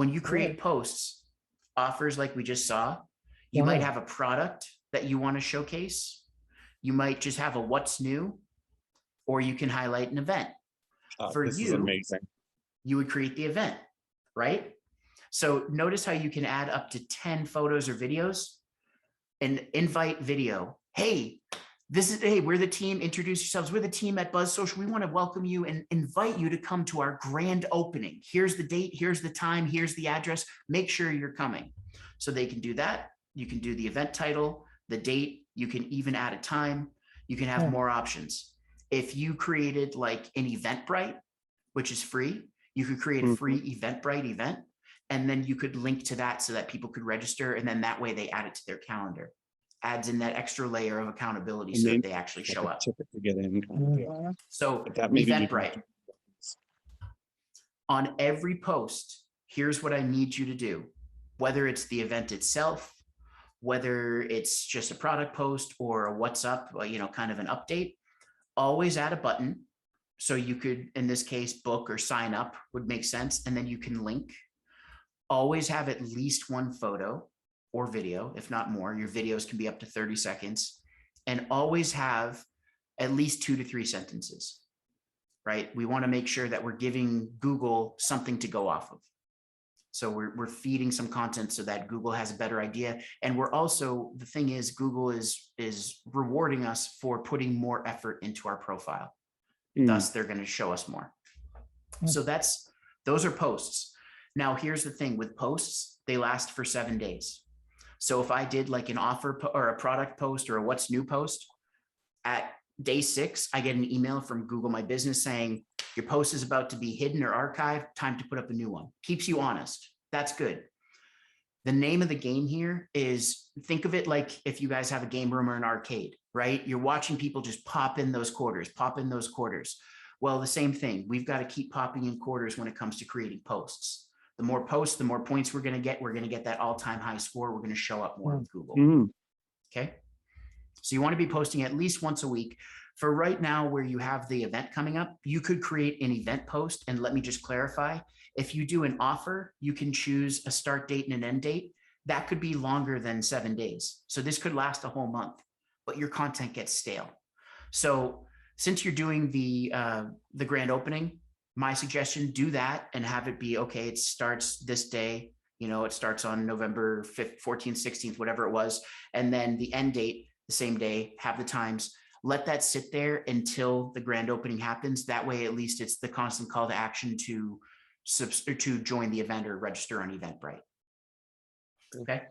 When you create posts, offers like we just saw, you might have a product that you want to showcase. You might just have a what's new, or you can highlight an event. For this you, is amazing. You would create the event, right? So notice how you can add up to 10 photos or videos and invite video. Hey, we're the team, introduce yourselves. We're the team at Buzz Social. We want to welcome you and invite you to come to our grand opening. Here's the date, here's the time, here's the address. Make sure you're coming. So they can do that. You can do the event title, the date. You can even add a time. You can have more options. If you created like an Eventbrite, which is free, you could create a free Eventbrite event, and then you could link to that so that people could register, and then that way they add it to their calendar. Adds in that extra layer of accountability so that they actually show up. To get in. So Eventbrite. On every post, here's what I need you to do. Whether it's the event itself, whether it's just a product post or a what's up, kind of an update, always add a button. So you could, in this case, book or sign up would make sense. And then you can link. Always have at least one photo or video, if not more. Your videos can be up to 30 seconds. And always have at least 2 to 3 sentences, right? We want to make sure that we're giving Google something to go off of. So we're feeding some content so that Google has a better idea. And we're also, the thing is, Google is rewarding us for putting more effort into our profile. Thus, they're going to show us more. So those are posts. Now, here's the thing with posts, they last for 7 days. So if I did like an offer or a product post or a what's new post, at day 6, I get an email from Google My Business saying, your post is about to be hidden or archived, time to put up a new one. Keeps you honest. That's good. The name of the game here is, think of it like if you guys have a game room or an arcade, right? You're watching people just pop in those quarters, pop in those quarters. Well, the same thing. We've got to keep popping in quarters when it comes to creating posts. The more posts, the more points we're going to get. We're going to get that all-time high score. We're going to show up more with Google. Okay. So you want to be posting at least once a week. For right now, where you have the event coming up, you could create an event post. And let me just clarify, if you do an offer, you can choose a start date and an end date. That could be longer than 7 days. So this could last a whole month, but your content gets stale. So since you're doing the grand opening, my suggestion, do that and have it be, okay, it starts this day. It starts on November 5th, 14th, 16th, whatever it was. And then the end date, the same day, have the times. Let that sit there until the grand opening happens. That way, at least it's the constant call to action to join the event or register on Eventbrite. Okay.